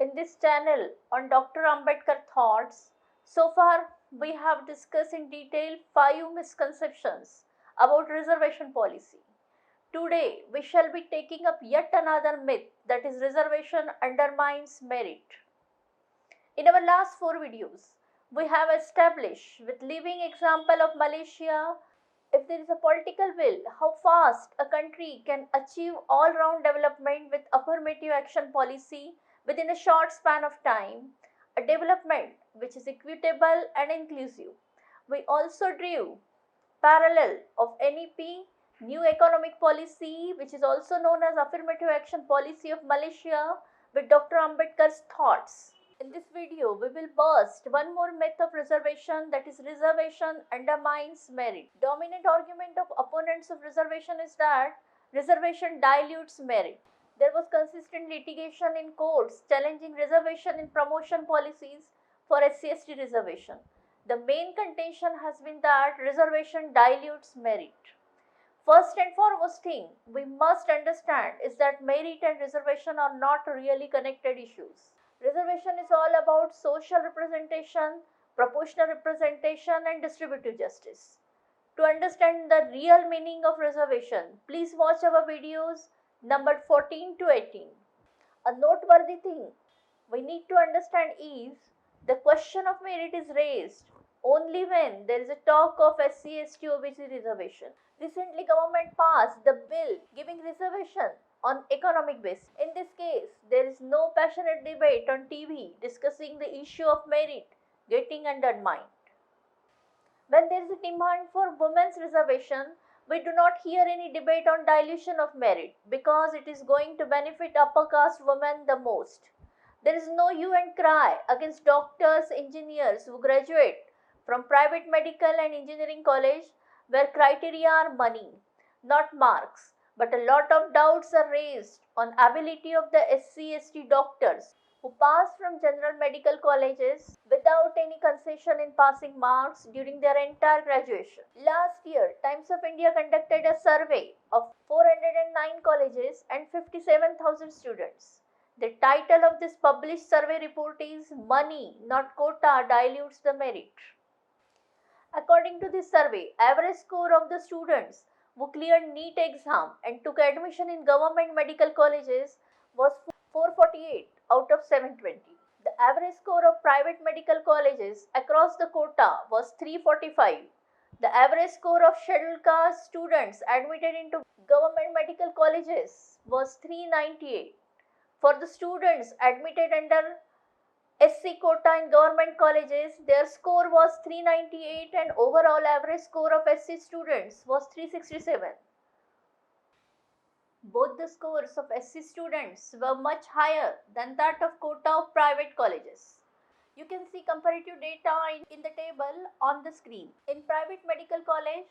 In this channel on Dr. Ambedkar thoughts, so far we have discussed in detail 5 misconceptions about reservation policy. Today we shall be taking up yet another myth, that is reservation undermines merit. In our last 4 videos, we have established with living example of Malaysia, if there is a political will, how fast a country can achieve all-round development with affirmative action policy within a short span of time, a development which is equitable and inclusive. We also drew parallel of NEP, New Economic Policy, which is also known as Affirmative Action Policy of Malaysia, with Dr. Ambedkar's thoughts. In this video, we will burst one more myth of reservation, that is reservation undermines merit. Dominant argument of opponents of reservation is that reservation dilutes merit. There was consistent litigation in courts challenging reservation in promotion policies for SC/ST reservation. The main contention has been that reservation dilutes merit. First and foremost thing we must understand is that merit and reservation are not really connected issues. Reservation is all about social representation, proportional representation, and distributive justice. To understand the real meaning of reservation, please watch our videos numbered 14 to 18. A noteworthy thing we need to understand is the question of merit is raised only when there is a talk of SC/ST OBC reservation. Recently, government passed the bill giving reservation on economic basis. In this case, there is no passionate debate on TV discussing the issue of merit getting undermined. When there is a demand for women's reservation, we do not hear any debate on dilution of merit because it is going to benefit upper caste women the most. There is no hue and cry against doctors, engineers who graduate from private medical and engineering college where criteria are money, not marks. But a lot of doubts are raised on ability of the SC/ST doctors who pass from general medical colleges without any concession in passing marks during their entire graduation. Last year, Times of India conducted a survey of 409 colleges and 57,000 students. The title of this published survey report is Money, Not Quota, Dilutes the Merit. According to this survey, average score of the students who cleared NEET exam and took admission in government medical colleges was 448 out of 720. The average score of private medical colleges across the quota was 345. The average score of scheduled caste students admitted into government medical colleges was 398. For the students admitted under SC quota in government colleges, their score was 398 and overall average score of SC students was 367. Both the scores of SC students were much higher than that of quota of private colleges. You can see comparative data in the table on the screen. In private medical college,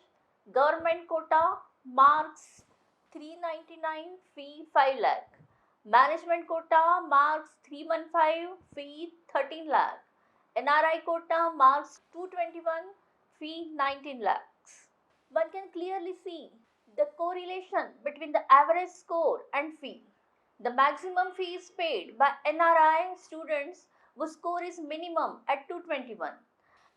government quota marks 399, fee 5 lakh. Management quota marks 315, fee 13 lakh. NRI quota marks 221, fee 19 lakhs. One can clearly see the correlation between the average score and fee. The maximum fee is paid by NRI students whose score is minimum at 221.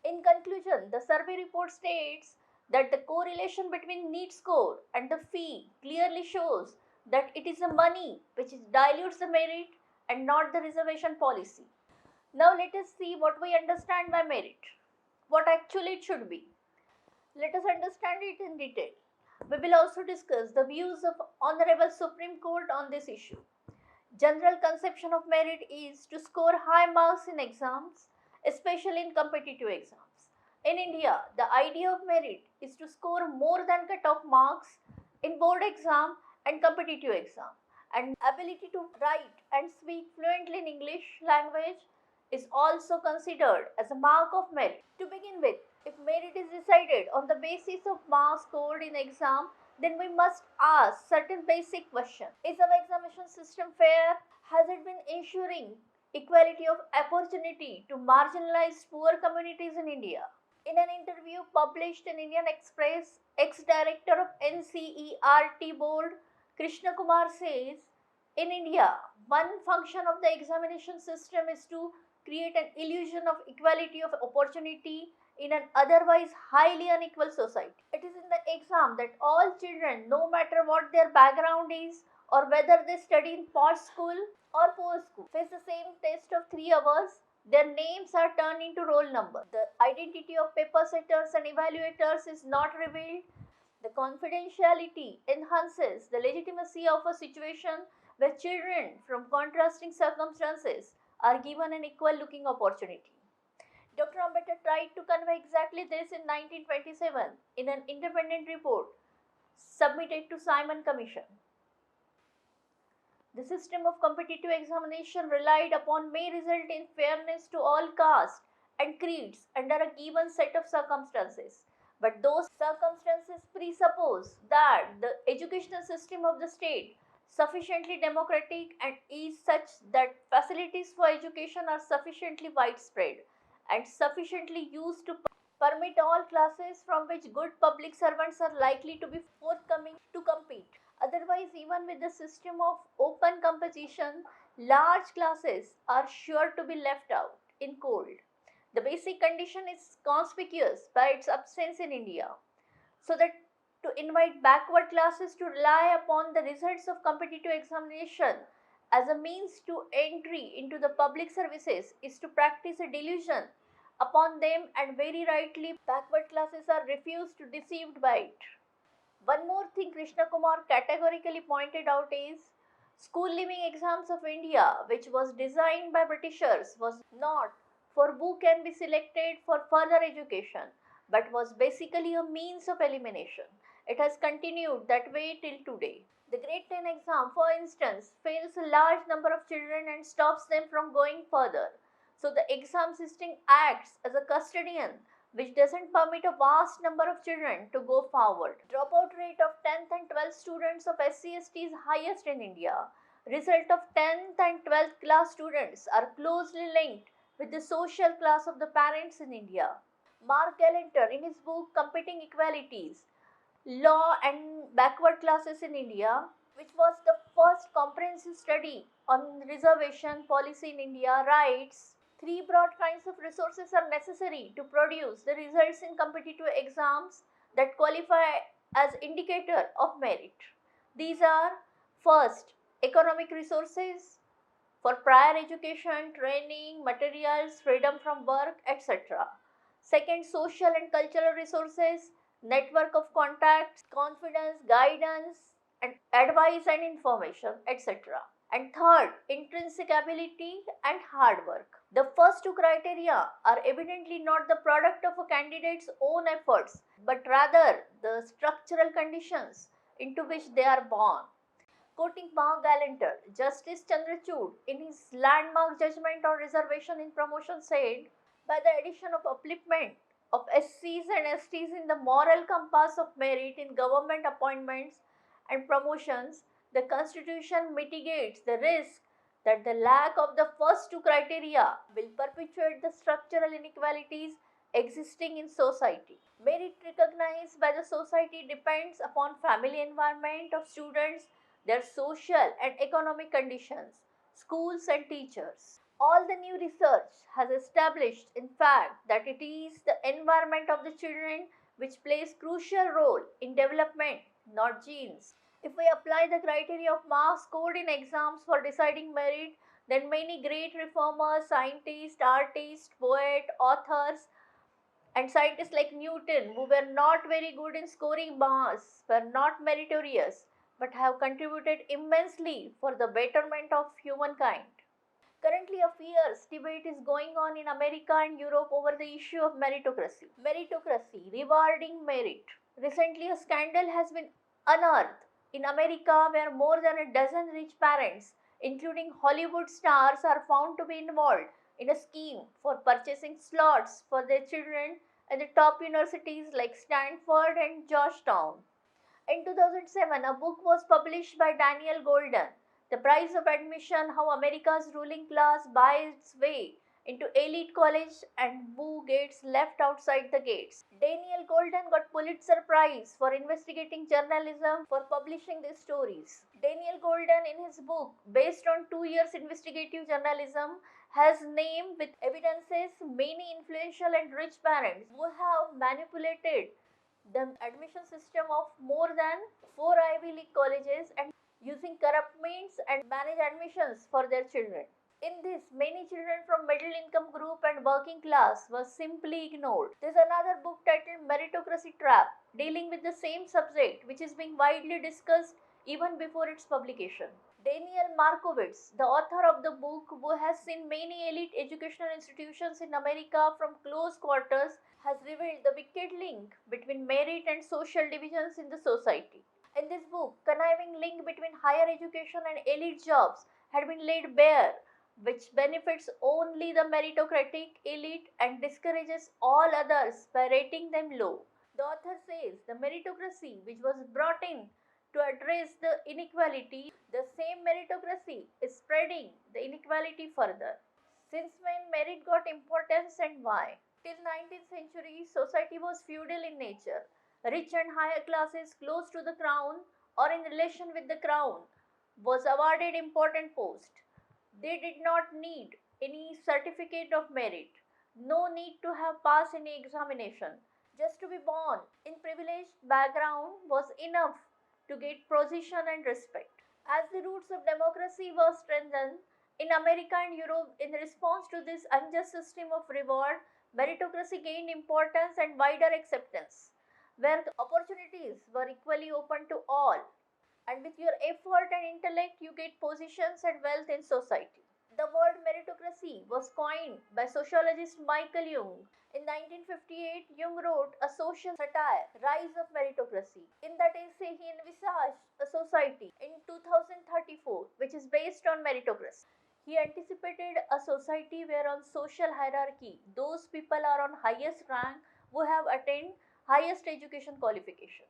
In conclusion, the survey report states that the correlation between NEET score and the fee clearly shows that it is the money which dilutes the merit and not the reservation policy. Now let us see what we understand by merit, what actually it should be. Let us understand it in detail. We will also discuss the views of Honorable Supreme Court on this issue. General conception of merit is to score high marks in exams, especially in competitive exams. In India, the idea of merit is to score more than cut-off marks in board exam and competitive exam, and ability to write and speak fluently in English language is also considered as a mark of merit. To begin with, if merit is decided on the basis of marks scored in exam, then we must ask certain basic questions. Is our examination system fair? Has it been ensuring equality of opportunity to marginalized poor communities in India? In an interview published in Indian Express, ex-director of NCERT board Krishna Kumar says, In India, one function of the examination system is to create an illusion of equality of opportunity in an otherwise highly unequal society. It is in the exam that all children, no matter what their background is or whether they study in posh school or poor school, face the same test of 3 hours. Their names are turned into roll number. The identity of paper setters and evaluators is not revealed. The confidentiality enhances the legitimacy of a situation where children from contrasting circumstances are given an equal looking opportunity. Dr. Ambedkar tried to convey exactly this in 1927 in an independent report submitted to Simon Commission. The system of competitive examination relied upon may result in fairness to all castes and creeds under a given set of circumstances. But those circumstances presuppose that the educational system of the state sufficiently democratic and is such that facilities for education are sufficiently widespread and sufficiently used to permit all classes from which good public servants are likely to be forthcoming to compete. Otherwise, even with the system of open competition, large classes are sure to be left out in cold. The basic condition is conspicuous by its absence in India, so that to invite backward classes to rely upon the results of competitive examination as a means to entry into the public services is to practice a delusion upon them, and very rightly backward classes are refused to deceived by it. One more thing Krishna Kumar categorically pointed out is school leaving exams of India, which was designed by Britishers, was not for who can be selected for further education, but was basically a means of elimination. It has continued that way till today. The Grade 10 exam, for instance, fails a large number of children and stops them from going further. So the exam system acts as a custodian which doesn't permit a vast number of children to go forward. Dropout rate of 10th and 12th students of SC/ST is highest in India. Result of 10th and 12th class students are closely linked with the social class of the parents in India. Mark Galanter, in his book Competing Equalities, Law and Backward Classes in India, which was the first comprehensive study on reservation policy in India, writes three broad kinds of resources are necessary to produce the results in competitive exams that qualify as indicator of merit. These are first, economic resources for prior education, training, materials, freedom from work, etc. Second, social and cultural resources, network of contacts, confidence, guidance, and advice and information, etc. And third, intrinsic ability and hard work. The first two criteria are evidently not the product of a candidate's own efforts, but rather the structural conditions into which they are born. Quoting Mark Galanter, Justice Chandrachud, in his landmark judgment on reservation in promotion, said, by the addition of upliftment of SCs and STs in the moral compass of merit in government appointments and promotions, the Constitution mitigates the risk that the lack of the first two criteria will perpetuate the structural inequalities existing in society. Merit recognized by the society depends upon family environment of students, their social and economic conditions, schools and teachers. All the new research has established, in fact, that it is the environment of the children which plays crucial role in development, not genes. If we apply the criteria of marks scored in exams for deciding merit, then many great reformers, scientists, artists, poets, authors, and scientists like Newton, who were not very good in scoring marks, were not meritorious, but have contributed immensely for the betterment of humankind. Currently, a fierce debate is going on in America and Europe over the issue of meritocracy. Meritocracy, rewarding merit. Recently, a scandal has been unearthed in America where more than a dozen rich parents, including Hollywood stars, are found to be involved in a scheme for purchasing slots for their children at the top universities like Stanford and Georgetown. In 2007, a book was published by Daniel Golden, The Price of Admission: How America's Ruling Class Buys its Way into elite college and who gets left outside the gates. Daniel Golden got Pulitzer Prize for investigating journalism for publishing these stories. Daniel Golden in his book based on 2 years investigative journalism has named with evidences many influential and rich parents who have manipulated the admission system of more than 4 Ivy League colleges and using corrupt means and manage admissions for their children. In this, many children from middle income group and working class were simply ignored. There is another book titled Meritocracy Trap dealing with the same subject which is being widely discussed even before its publication. Daniel Markowitz, the author of the book who has seen many elite educational institutions in America from close quarters, has revealed the wicked link between merit and social divisions in the society. In this book, conniving link between higher education and elite jobs had been laid bare, which benefits only the meritocratic elite and discourages all others by rating them low. The author says the meritocracy which was brought in to address the inequality, the same meritocracy is spreading the inequality further. Since when merit got importance and why? Till 19th century, society was feudal in nature. Rich and higher classes close to the crown or in relation with the crown was awarded important post. They did not need any certificate of merit, no need to have passed any examination. Just to be born in privileged background was enough to get position and respect. As the roots of democracy were strengthened in America and Europe in response to this unjust system of reward, meritocracy gained importance and wider acceptance, where the opportunities were equally open to all, and with your effort and intellect you get positions and wealth in society. The word meritocracy was coined by sociologist Michael Young. In 1958, Young wrote a social satire, Rise of Meritocracy. In that essay, he envisaged a society in 2034 which is based on meritocracy. He anticipated a society where on social hierarchy, those people are on highest rank who have attained highest education qualification.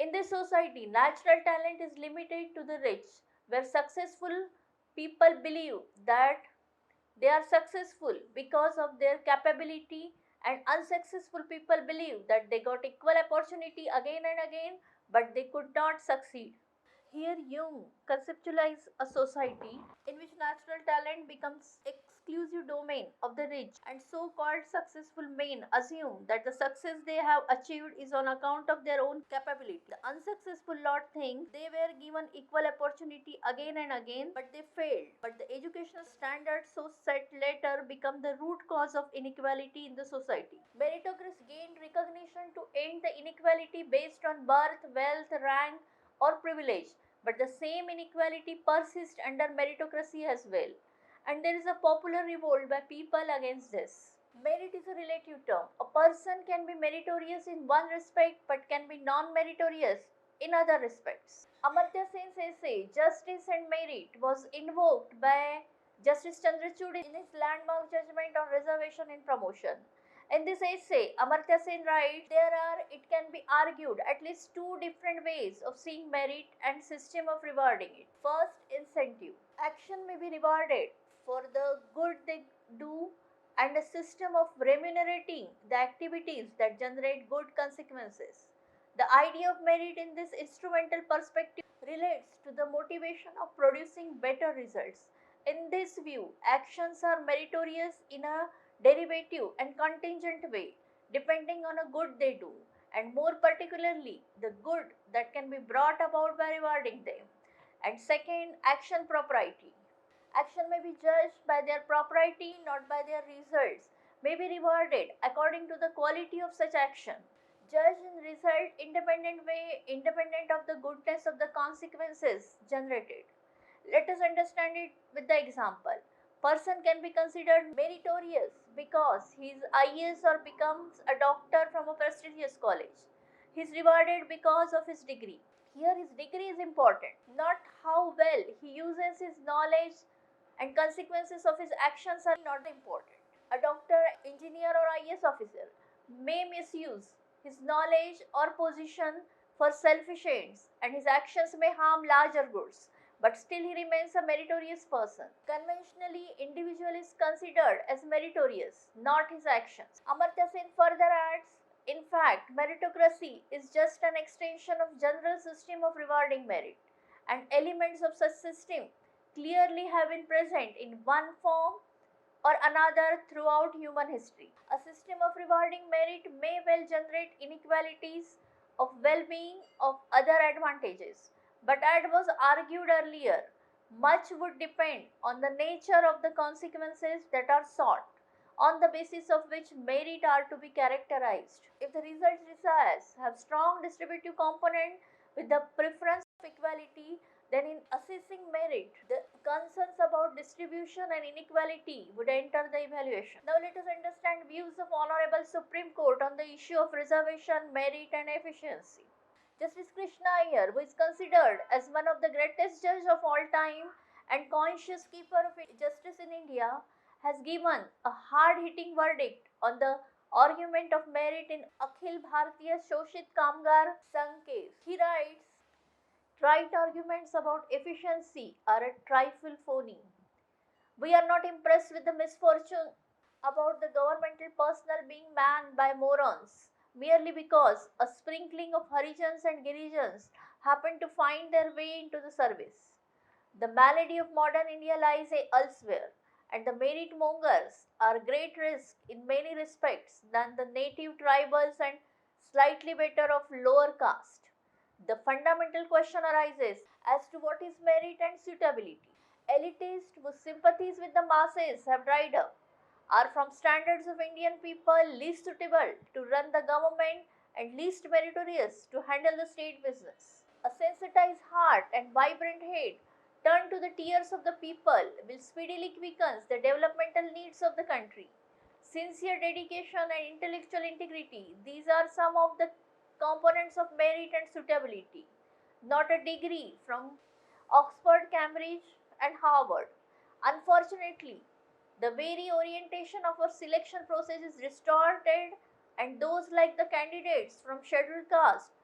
In this society, natural talent is limited to the rich, where successful people believe that they are successful because of their capability, and unsuccessful people believe that they got equal opportunity again and again but they could not succeed. Here, Jung conceptualized a society in which natural talent becomes exclusive domain of the rich, and so-called successful men assume that the success they have achieved is on account of their own capability. The unsuccessful lot think they were given equal opportunity again and again, but they failed. But the educational standards so set later become the root cause of inequality in the society. Meritocracy gained recognition to end the inequality based on birth, wealth, rank, or privilege, but the same inequality persists under meritocracy as well. And there is a popular revolt by people against this. Merit is a relative term. A person can be meritorious in one respect but can be non meritorious in other respects. Amartya Sen's essay, Justice and Merit, was invoked by Justice Chandrachud in his landmark judgment on reservation in promotion. In this essay, Amartya Sen writes, there are, it can be argued, at least two different ways of seeing merit and system of rewarding it. First, incentive. Action may be rewarded for the good they do and a system of remunerating the activities that generate good consequences. The idea of merit in this instrumental perspective relates to the motivation of producing better results. In this view, actions are meritorious in a derivative and contingent way, depending on a good they do, and more particularly, the good that can be brought about by rewarding them. And second, action propriety. Action may be judged by their propriety, not by their results, may be rewarded according to the quality of such action. Judged in result independent way, independent of the goodness of the consequences generated. Let us understand it with the example. Person can be considered meritorious because he is IAS or becomes a doctor from a prestigious college. He is rewarded because of his degree. Here his degree is important, not how well he uses his knowledge, and consequences of his actions are not important. A doctor, engineer or IAS officer may misuse his knowledge or position for selfish ends, and his actions may harm larger goods. but still he remains a meritorious person. Conventionally, individual is considered as meritorious, not his actions. Amartya Sen further adds, in fact, meritocracy is just an extension of general system of rewarding merit, and elements of such system clearly have been present in one form or another throughout human history. A system of rewarding merit may well generate inequalities of well being of other advantages, but as was argued earlier, much would depend on the nature of the consequences that are sought, on the basis of which merit are to be characterized. If the result desires have strong distributive component with the preference of equality, then in assessing merit, the concerns about distribution and inequality would enter the evaluation. Now let us understand views of Honorable Supreme Court on the issue of reservation, merit and efficiency. Justice Krishna Iyer, who is considered as one of the greatest judges of all time and conscious keeper of justice in India, has given a hard-hitting verdict on the argument of merit in Akhil Bharatiya Shoshit Kamgar Sangh case. He writes, trite arguments about efficiency are a trifle phony. We are not impressed with the misfortune about the governmental personnel being manned by morons merely because a sprinkling of Harijans and Girijans happen to find their way into the service. The malady of modern India lies elsewhere, and the merit mongers are great risk in many respects than the native tribals and slightly better of lower caste. The fundamental question arises as to what is merit and suitability. Elitists whose sympathies with the masses have dried up are, from standards of Indian people, least suitable to run the government and least meritorious to handle the state business. A sensitized heart and vibrant head turned to the tears of the people will speedily quicken the developmental needs of the country. Sincere dedication and intellectual integrity, these are some of the components of merit and suitability, not a degree from Oxford, Cambridge, and Harvard. Unfortunately, the very orientation of our selection process is distorted, and those like the candidates from scheduled caste,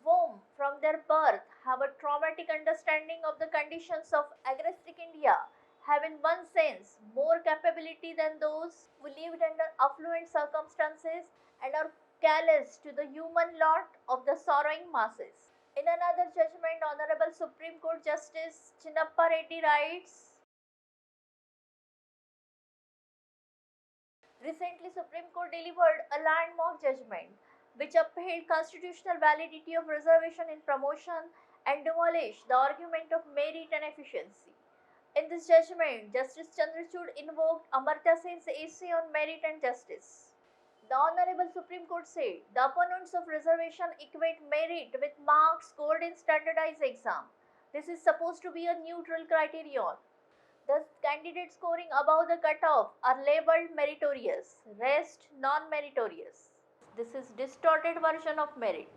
whom from their birth have a traumatic understanding of the conditions of agraric India, have in one sense more capability than those who lived under affluent circumstances and are callous to the human lot of the sorrowing masses. In another judgment, Honorable Supreme Court Justice Chinnappa Reddy writes, recently, Supreme Court delivered a landmark judgment which upheld constitutional validity of reservation in promotion and demolished the argument of merit and efficiency. In this judgment, Justice Chandrachud invoked Amartya Sen's essay on merit and justice. The Honorable Supreme Court said the opponents of reservation equate merit with marks scored in standardized exam. This is supposed to be a neutral criterion. Thus, candidates scoring above the cutoff are labeled meritorious, rest non-meritorious. This is distorted version of merit.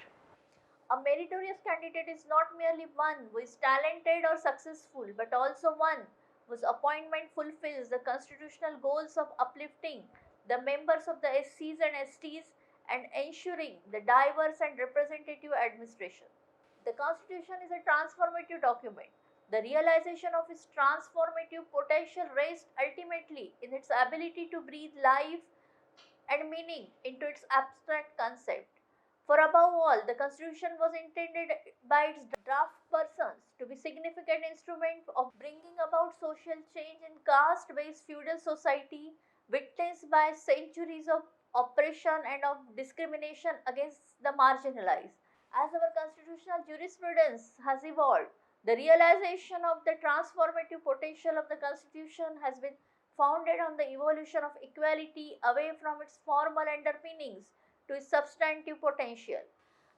A meritorious candidate is not merely one who is talented or successful, but also one whose appointment fulfills the constitutional goals of uplifting the members of the SCs and STs and ensuring the diverse and representative administration. The Constitution is a transformative document. The realization of its transformative potential rests ultimately in its ability to breathe life and meaning into its abstract concept. For above all, the Constitution was intended by its draft persons to be significant instrument of bringing about social change in caste-based feudal society witnessed by centuries of oppression and of discrimination against the marginalized. As our constitutional jurisprudence has evolved, the realization of the transformative potential of the Constitution has been founded on the evolution of equality away from its formal underpinnings to its substantive potential.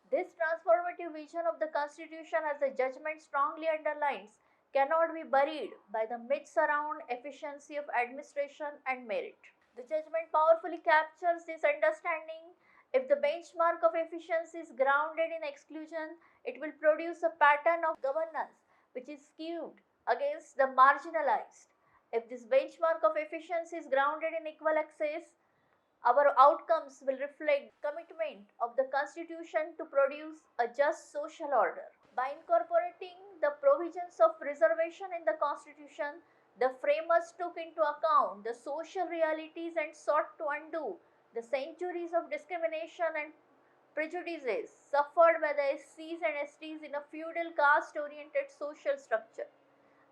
This transformative vision of the Constitution, as the judgment strongly underlines, cannot be buried by the myths around efficiency of administration and merit. The judgment powerfully captures this understanding. If the benchmark of efficiency is grounded in exclusion, it will produce a pattern of governance which is skewed against the marginalized. If this benchmark of efficiency is grounded in equal access, our outcomes will reflect commitment of the Constitution to produce a just social order. By incorporating the provision provisions of reservation in the Constitution, the framers took into account the social realities and sought to undo the centuries of discrimination and prejudices suffered by the SCs and STs in a feudal caste oriented social structure.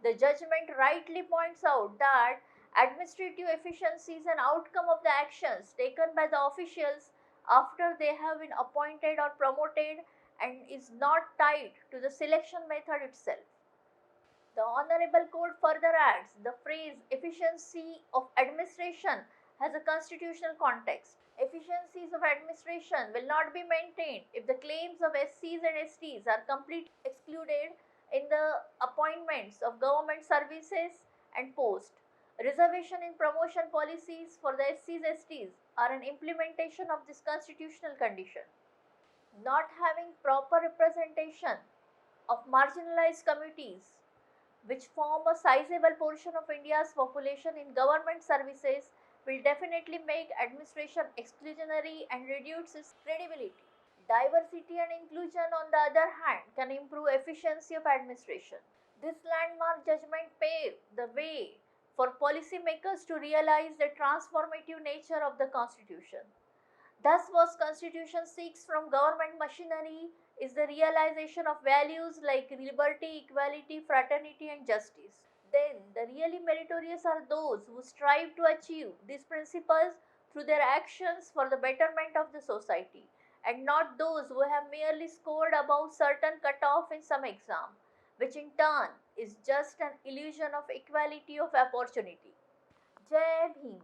The judgment rightly points out that administrative efficiency is an outcome of the actions taken by the officials after they have been appointed or promoted and is not tied to the selection method itself. The Honorable Court further adds the phrase efficiency of administration has a constitutional context. Efficiencies of administration will not be maintained if the claims of SCs and STs are completely excluded in the appointments of government services and posts. Reservation in promotion policies for the SCs STs are an implementation of this constitutional condition. Not having proper representation of marginalized communities which form a sizable portion of India's population in government services, will definitely make administration exclusionary and reduce its credibility. Diversity and inclusion, on the other hand, can improve efficiency of administration. This landmark judgment paved the way for policymakers to realize the transformative nature of the Constitution. Thus, what Constitution seeks from government machinery is the realization of values like liberty, equality, fraternity, and justice. Then, the really meritorious are those who strive to achieve these principles through their actions for the betterment of the society, and not those who have merely scored above certain cutoff in some exam, which in turn is just an illusion of equality of opportunity. Jai Bhim.